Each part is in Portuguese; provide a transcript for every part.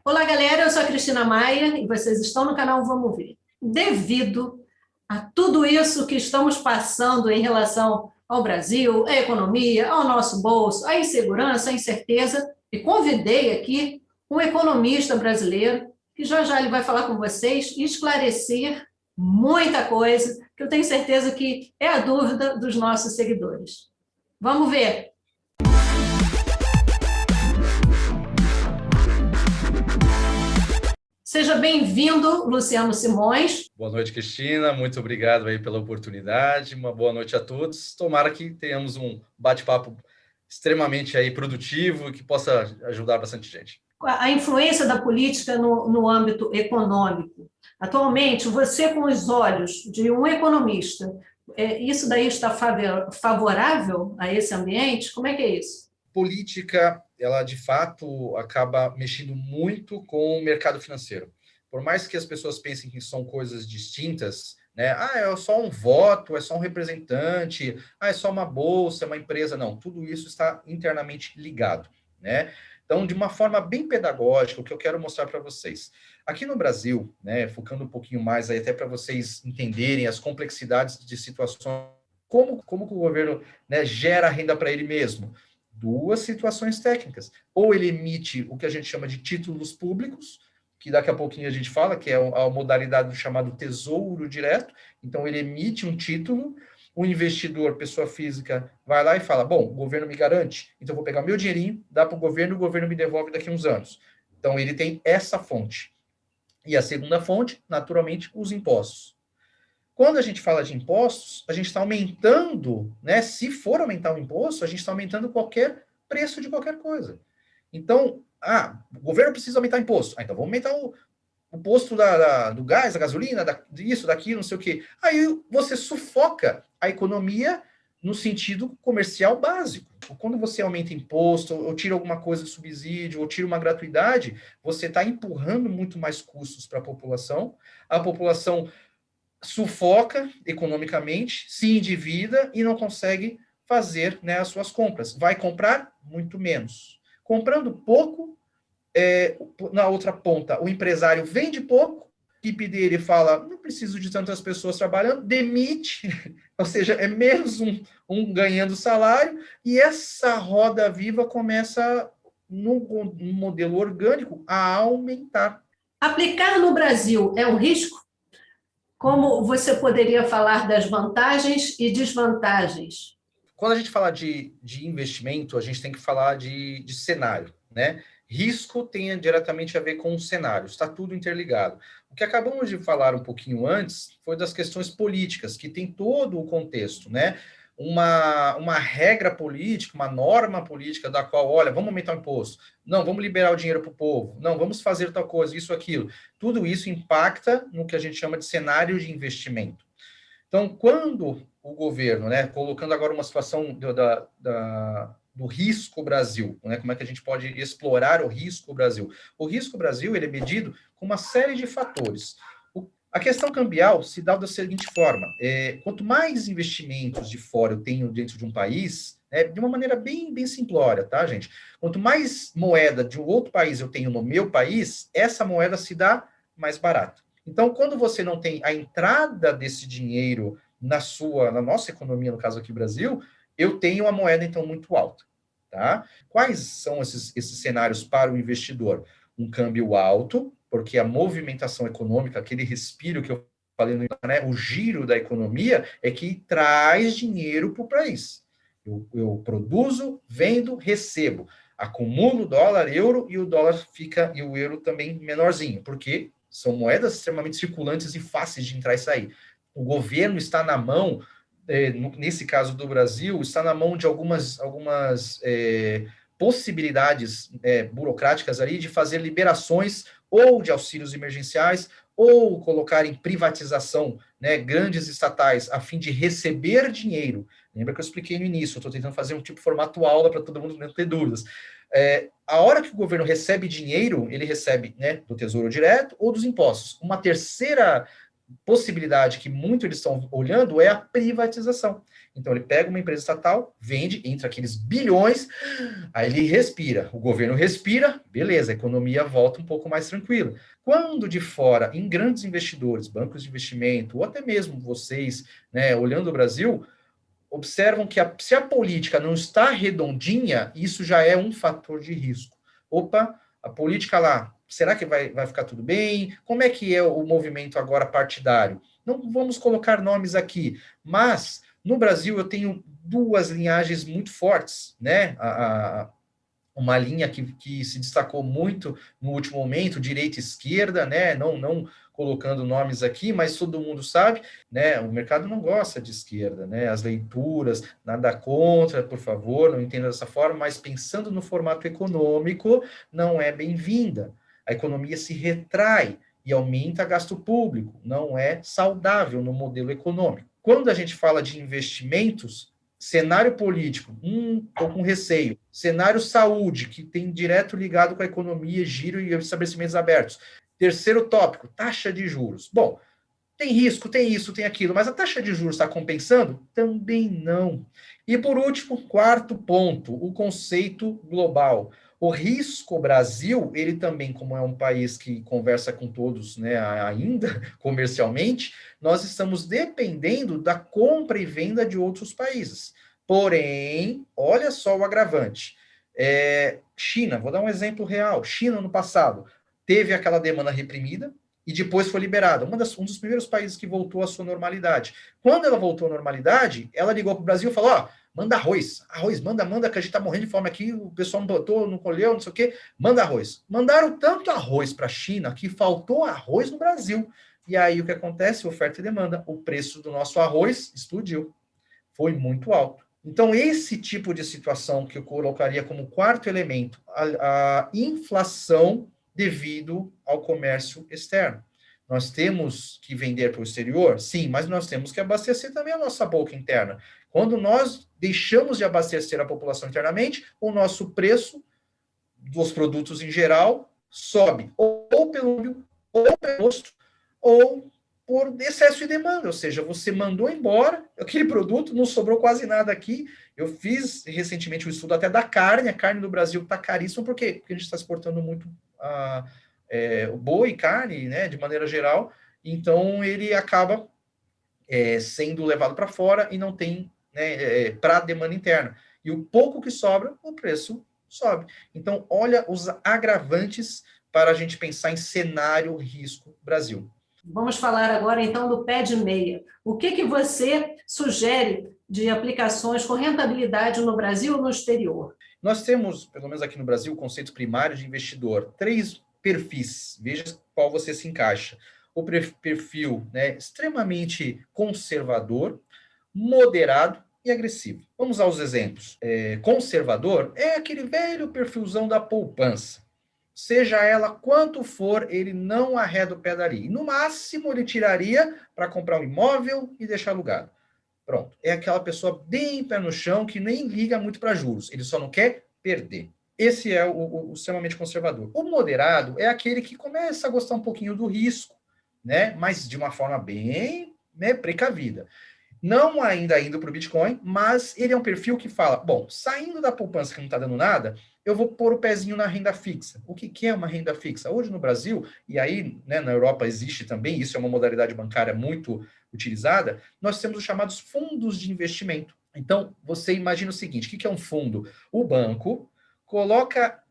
Olá, galera, eu sou a Cristina Maia e vocês estão no canal Vamos Ver. Devido a tudo isso que estamos passando em relação ao Brasil, à economia, ao nosso bolso, à insegurança, à incerteza, e convidei aqui um economista brasileiro que já já ele vai falar com vocês e esclarecer muita coisa que eu tenho certeza que é a dúvida dos nossos seguidores. Vamos ver! Seja bem-vindo, Luciano Simões. Boa noite, Cristina. Muito obrigado aí pela oportunidade. Uma boa noite a todos. Tomara que tenhamos um bate-papo extremamente aí produtivo e que possa ajudar bastante gente. A influência da política no âmbito econômico. Atualmente, você com os olhos de um economista, isso daí está favorável a esse ambiente? Como é que é isso? Política, ela de fato acaba mexendo muito com o mercado financeiro. Por mais que as pessoas pensem que são coisas distintas, né? Ah, é só um voto, é só um representante, é só uma bolsa, é uma empresa. Não, tudo isso está internamente ligado, né? Então, de uma forma bem pedagógica, o que eu quero mostrar para vocês. Aqui no Brasil, né, focando um pouquinho mais aí, até para vocês entenderem as complexidades de situações, como que o governo, né, gera renda para ele mesmo. Duas situações técnicas. Ou ele emite o que a gente chama de títulos públicos, que daqui a pouquinho a gente fala, que é a modalidade do chamado tesouro direto. Então, ele emite um título, o investidor, pessoa física, vai lá e fala, bom, o governo me garante, então eu vou pegar meu dinheirinho, dá para o governo me devolve daqui a uns anos. Então, ele tem essa fonte. E a segunda fonte, naturalmente, os impostos. Quando a gente fala de impostos, a gente está aumentando, né? Se for aumentar o imposto, a gente está aumentando qualquer preço de qualquer coisa. Então, o governo precisa aumentar o imposto. Então vamos aumentar o posto do gás, da gasolina, disso, daquilo, não sei o quê. Aí você sufoca a economia no sentido comercial básico. Quando você aumenta imposto, ou tira alguma coisa de subsídio, ou tira uma gratuidade, você está empurrando muito mais custos para a população sufoca economicamente, se endivida e não consegue fazer, né, as suas compras. Vai comprar muito menos. Comprando pouco, na outra ponta, o empresário vende pouco, a equipe dele fala, não preciso de tantas pessoas trabalhando, demite, ou seja, é menos um ganhando salário, e essa roda viva começa, no modelo orgânico, a aumentar. Aplicar no Brasil é um risco? Como você poderia falar das vantagens e desvantagens? Quando a gente fala de investimento, a gente tem que falar de cenário, né? Risco tem diretamente a ver com o cenário, está tudo interligado. O que acabamos de falar um pouquinho antes foi das questões políticas, que tem todo o contexto, né? Uma regra política, uma norma política da qual, olha, vamos aumentar o imposto, não, vamos liberar o dinheiro para o povo, não, vamos fazer tal coisa, isso, aquilo. Tudo isso impacta no que a gente chama de cenário de investimento. Então, quando o governo, né, colocando agora uma situação do risco Brasil, né, como é que a gente pode explorar o risco Brasil? O risco Brasil ele é medido com uma série de fatores. A questão cambial se dá da seguinte forma: quanto mais investimentos de fora eu tenho dentro de um país, de uma maneira bem, bem simplória, tá, gente? Quanto mais moeda de um outro país eu tenho no meu país, essa moeda se dá mais barata. Então, quando você não tem a entrada desse dinheiro na nossa economia, no caso aqui Brasil, eu tenho uma moeda, então, muito alta. Tá? Quais são esses cenários para o investidor? Um câmbio alto, porque a movimentação econômica, aquele respiro que eu falei, né, o giro da economia, é que traz dinheiro para o país. Eu produzo, vendo, recebo. Acumulo dólar, euro, e o dólar fica, e o euro também menorzinho, porque são moedas extremamente circulantes e fáceis de entrar e sair. O governo está na mão, nesse caso do Brasil, está na mão de algumas possibilidades burocráticas ali de fazer liberações ou de auxílios emergenciais ou colocar em privatização, né, grandes estatais a fim de receber dinheiro. Lembra que eu expliquei no início, eu estou tentando fazer um tipo de formato aula para todo mundo não ter dúvidas. A hora que o governo recebe dinheiro, ele recebe, né, do Tesouro Direto ou dos impostos. Uma terceira possibilidade que muito eles estão olhando é a privatização. Então, ele pega uma empresa estatal, vende, entra aqueles bilhões, aí ele respira, o governo respira, beleza, a economia volta um pouco mais tranquila. Quando de fora, em grandes investidores, bancos de investimento, ou até mesmo vocês, né, olhando o Brasil, observam que se a política não está redondinha, isso já é um fator de risco. Opa, a política lá, será que vai ficar tudo bem? Como é que é o movimento agora partidário? Não vamos colocar nomes aqui, mas no Brasil eu tenho duas linhagens muito fortes, né? Uma linha que se destacou muito no último momento, direita e esquerda, né? Não colocando nomes aqui, mas todo mundo sabe, né? O mercado não gosta de esquerda, né? As leituras, nada contra, por favor, não entenda dessa forma, mas pensando no formato econômico, não é bem-vinda. A economia se retrai e aumenta gasto público, não é saudável no modelo econômico. Quando a gente fala de investimentos, cenário político, estou com receio. Cenário saúde, que tem direto ligado com a economia, giro e estabelecimentos abertos. Terceiro tópico, taxa de juros. Bom, tem risco, tem isso, tem aquilo, mas a taxa de juros está compensando? Também não. E por último, quarto ponto, o conceito global. O risco Brasil, ele também, como é um país que conversa com todos, né, ainda comercialmente, nós estamos dependendo da compra e venda de outros países. Porém, olha só o agravante. China, vou dar um exemplo real. China, no passado, teve aquela demanda reprimida, e depois foi liberada. Um dos primeiros países que voltou à sua normalidade. Quando ela voltou à normalidade, ela ligou para o Brasil e falou: ó, manda arroz, manda, que a gente está morrendo de fome aqui, o pessoal não botou, não colheu, não sei o quê, manda arroz. Mandaram tanto arroz para a China que faltou arroz no Brasil. E aí o que acontece? Oferta e demanda. O preço do nosso arroz explodiu. Foi muito alto. Então, esse tipo de situação que eu colocaria como quarto elemento, a inflação devido ao comércio externo. Nós temos que vender para o exterior? Sim, mas nós temos que abastecer também a nossa boca interna. Quando nós deixamos de abastecer a população internamente, o nosso preço dos produtos em geral sobe, ou pelo custo, ou por excesso de demanda, ou seja, você mandou embora aquele produto, não sobrou quase nada aqui. Eu fiz recentemente um estudo até da carne, a carne do Brasil está caríssima, por quê? Porque a gente está exportando muito boi, carne, né, de maneira geral, então ele acaba sendo levado para fora e não tem, né, para a demanda interna. E o pouco que sobra, o preço sobe. Então, olha os agravantes para a gente pensar em cenário risco Brasil. Vamos falar agora, então, do pé de meia. O que você sugere de aplicações com rentabilidade no Brasil ou no exterior? Nós temos, pelo menos aqui no Brasil, o conceito primário de investidor. 3 perfis. Veja qual você se encaixa. O perfil, né, extremamente conservador, moderado e agressivo. Vamos aos exemplos. Conservador é aquele velho perfilzão da poupança. Seja ela quanto for, ele não arreda o pé dali. No máximo, ele tiraria para comprar um imóvel e deixar alugado. Pronto. É aquela pessoa bem pé no chão que nem liga muito para juros. Ele só não quer perder. Esse é o extremamente conservador. O moderado é aquele que começa a gostar um pouquinho do risco, né? Mas de uma forma bem, né, precavida. Não ainda indo para o Bitcoin, mas ele é um perfil que fala, bom, saindo da poupança que não está dando nada, eu vou pôr o pezinho na renda fixa. O que é uma renda fixa? Hoje no Brasil, e aí, né, na Europa existe também, isso é uma modalidade bancária muito utilizada, nós temos os chamados fundos de investimento. Então, você imagina o seguinte, o que é um fundo? O banco coloca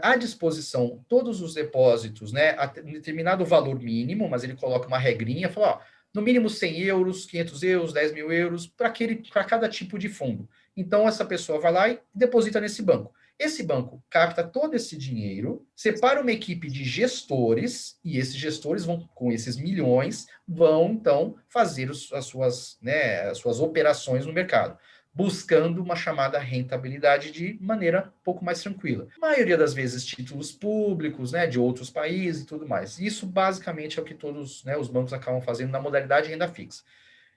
à disposição todos os depósitos, né, a determinado valor mínimo, mas ele coloca uma regrinha, fala, ó, no mínimo 100 euros, 500 euros, 10 mil euros, para cada tipo de fundo. Então, essa pessoa vai lá e deposita nesse banco. Esse banco capta todo esse dinheiro, separa uma equipe de gestores, e esses gestores vão, com esses milhões, vão, então, fazer as suas operações no mercado, buscando uma chamada rentabilidade de maneira um pouco mais tranquila. A maioria das vezes, títulos públicos, né, de outros países e tudo mais. Isso, basicamente, é o que todos, né, os bancos acabam fazendo na modalidade renda fixa.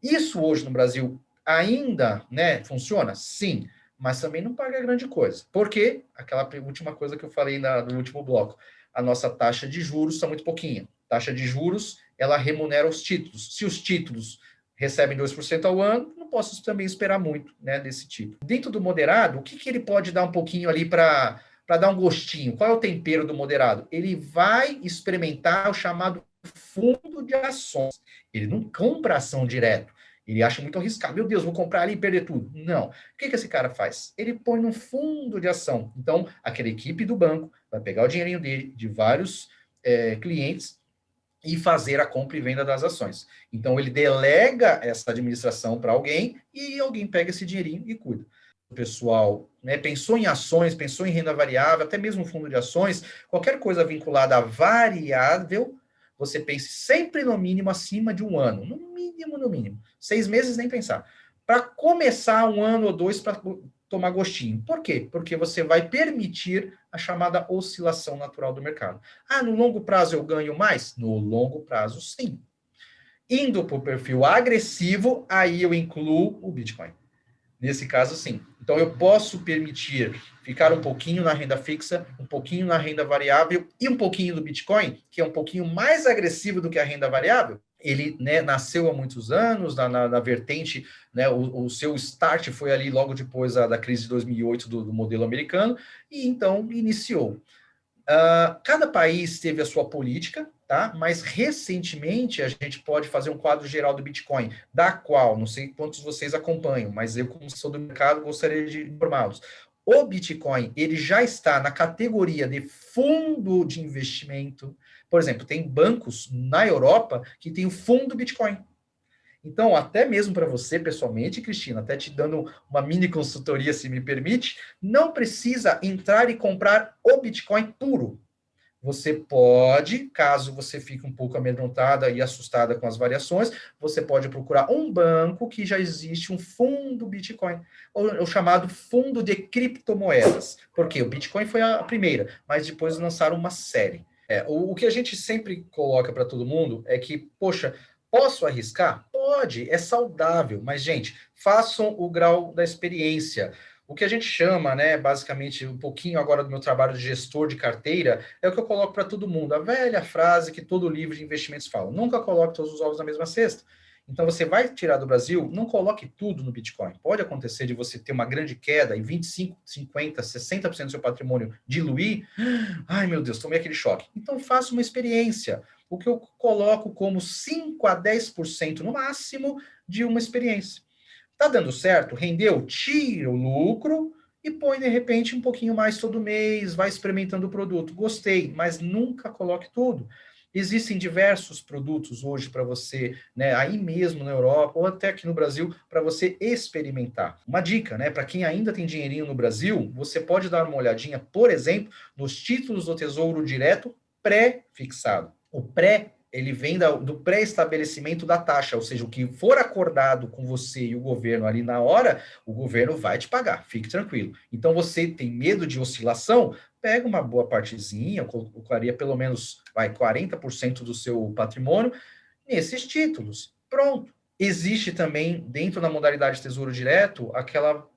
Isso, hoje, no Brasil, ainda, né, funciona? Sim, mas também não paga grande coisa. Por quê? Aquela última coisa que eu falei no último bloco. A nossa taxa de juros está muito pouquinha. Taxa de juros, ela remunera os títulos. Se os títulos recebem 2% ao ano, não posso também esperar muito, né, desse tipo. Dentro do moderado, o que, que ele pode dar um pouquinho ali para dar um gostinho? Qual é o tempero do moderado? Ele vai experimentar o chamado fundo de ações. Ele não compra ação direto. Ele acha muito arriscado. Meu Deus, vou comprar ali e perder tudo. Não. O que, que esse cara faz? Ele põe num fundo de ação. Então, aquela equipe do banco vai pegar o dinheirinho dele, de vários clientes, e fazer a compra e venda das ações. Então, ele delega essa administração para alguém e alguém pega esse dinheirinho e cuida. O pessoal, né, pensou em ações, pensou em renda variável, até mesmo fundo de ações, qualquer coisa vinculada a variável, você pense sempre no mínimo acima de um ano. No mínimo, no mínimo. 6 meses, nem pensar. Para começar 1 ano ou 2 para tomar gostinho. Por quê? Porque você vai permitir a chamada oscilação natural do mercado. Ah, no longo prazo eu ganho mais? No longo prazo, sim. Indo para o perfil agressivo, aí eu incluo o Bitcoin. Nesse caso, sim. Então, eu posso permitir ficar um pouquinho na renda fixa, um pouquinho na renda variável e um pouquinho do Bitcoin, que é um pouquinho mais agressivo do que a renda variável. Ele, né, nasceu há muitos anos, na vertente, né, o seu start foi ali logo depois da crise de 2008 do modelo americano, e então iniciou. Cada país teve a sua política, tá? Mas recentemente a gente pode fazer um quadro geral do Bitcoin, da qual, não sei quantos vocês acompanham, mas eu, como sou do mercado, gostaria de informá-los. O Bitcoin, ele já está na categoria de fundo de investimento. Por exemplo, tem bancos na Europa que tem o fundo Bitcoin. Então, até mesmo para você, pessoalmente, Cristina, até te dando uma mini consultoria, se me permite, não precisa entrar e comprar o Bitcoin puro. Você pode, caso você fique um pouco amedrontada e assustada com as variações, você pode procurar um banco que já existe um fundo Bitcoin, o chamado fundo de criptomoedas. Porque o Bitcoin foi a primeira, mas depois lançaram uma série. O que a gente sempre coloca para todo mundo é que, poxa, posso arriscar? Pode, é saudável, mas, gente, façam o grau da experiência. O que a gente chama, né, basicamente, um pouquinho agora do meu trabalho de gestor de carteira, é o que eu coloco para todo mundo. A velha frase que todo livro de investimentos fala: nunca coloque todos os ovos na mesma cesta. Então, você vai tirar do Brasil, não coloque tudo no Bitcoin. Pode acontecer de você ter uma grande queda e 25, 50, 60% do seu patrimônio diluir. Ai, meu Deus, tomei aquele choque. Então, faça uma experiência. O que eu coloco como 5 a 10% no máximo de uma experiência. Tá dando certo? Rendeu? Tira o lucro e põe, de repente, um pouquinho mais todo mês, vai experimentando o produto. Gostei, mas nunca coloque tudo. Existem diversos produtos hoje para você, né, aí mesmo na Europa ou até aqui no Brasil, para você experimentar. Uma dica, né, para quem ainda tem dinheirinho no Brasil, você pode dar uma olhadinha, por exemplo, nos títulos do Tesouro Direto pré-fixado. O pré ele vem do pré-estabelecimento da taxa, ou seja, o que for acordado com você e o governo ali na hora, o governo vai te pagar, fique tranquilo. Então, você tem medo de oscilação? Pega uma boa partezinha, eu colocaria pelo menos 40% do seu patrimônio nesses títulos. Pronto. Existe também, dentro da modalidade Tesouro Direto, aquela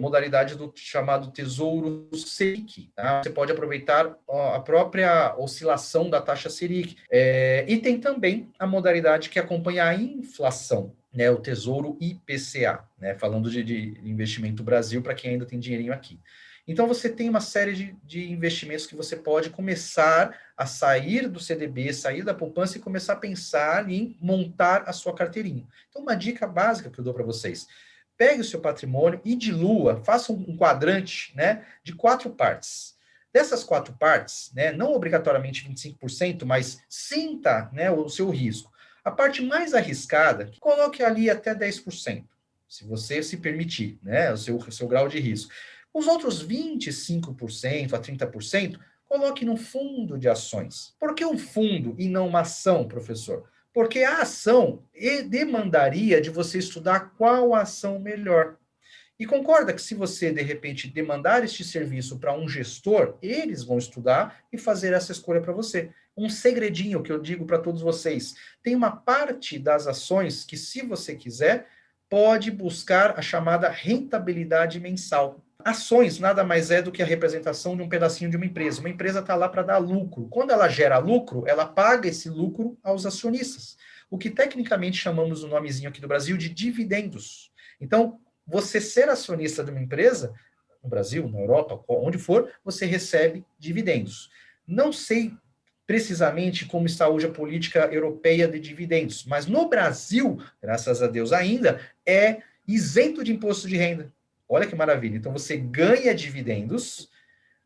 modalidade do chamado Tesouro Selic. Tá? Você pode aproveitar a própria oscilação da taxa Selic. E tem também a modalidade que acompanha a inflação, né? O Tesouro IPCA, né? Falando de investimento Brasil, para quem ainda tem dinheirinho aqui. Então, você tem uma série de investimentos que você pode começar a sair do CDB, sair da poupança e começar a pensar em montar a sua carteirinha. Então, uma dica básica que eu dou para vocês: pegue o seu patrimônio e dilua, faça um quadrante, né, de 4 partes. Dessas 4 partes, né, não obrigatoriamente 25%, mas sinta, né, o seu risco. A parte mais arriscada, coloque ali até 10%, se você se permitir, né, o seu grau de risco. Os outros 25% a 30%, coloque no fundo de ações. Por que um fundo e não uma ação, professor? Porque a ação demandaria de você estudar qual a ação melhor. E concorda que se você, de repente, demandar este serviço para um gestor, eles vão estudar e fazer essa escolha para você. Um segredinho que eu digo para todos vocês: tem uma parte das ações que, se você quiser, pode buscar a chamada rentabilidade mensal. Ações nada mais é do que a representação de um pedacinho de uma empresa. Uma empresa está lá para dar lucro. Quando ela gera lucro, ela paga esse lucro aos acionistas. o que tecnicamente chamamos o nomezinho aqui do Brasil de dividendos. Então, você ser acionista de uma empresa, no Brasil, na Europa, onde for, você recebe dividendos. Não sei precisamente como está hoje a política europeia de dividendos, mas no Brasil, graças a Deus ainda, é isento de imposto de renda. Olha que maravilha. Então, você ganha dividendos,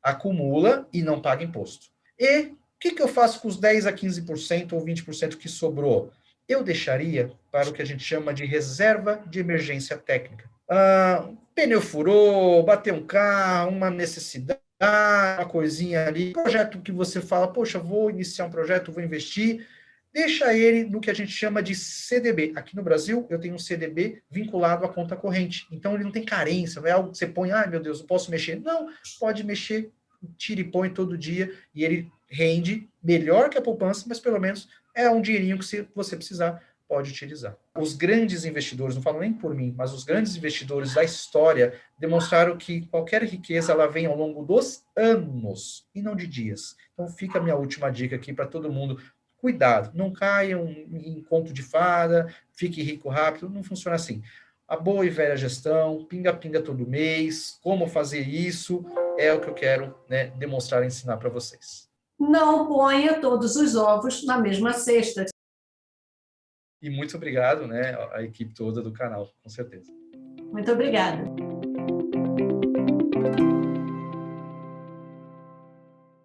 acumula e não paga imposto. E o que eu faço com os 10 a 15% ou 20% que sobrou? Eu deixaria para o que a gente chama de reserva de emergência técnica. Pneu furou, bateu um carro, uma necessidade, uma coisinha ali, projeto que você fala, poxa, vou iniciar um projeto, vou investir, deixa ele no que a gente chama de CDB. Aqui no Brasil, eu tenho um CDB vinculado à conta corrente. Então, ele não tem carência, não é algo que você põe, ai meu Deus, não posso mexer. Não, pode mexer, tira e põe todo dia, e ele rende melhor que a poupança, mas pelo menos é um dinheirinho que, se você precisar, pode utilizar. Os grandes investidores, não falo nem por mim, mas os grandes investidores da história demonstraram que qualquer riqueza ela vem ao longo dos anos e não de dias. Então fica a minha última dica aqui para todo mundo. Cuidado, não caiam em conto de fada, fique rico rápido, não funciona assim. A boa e velha gestão, pinga-pinga todo mês, como fazer isso, é o que eu quero, né, demonstrar e ensinar para vocês. Não ponha todos os ovos na mesma cesta. E muito obrigado, né, a equipe toda do canal, com certeza. Muito obrigada.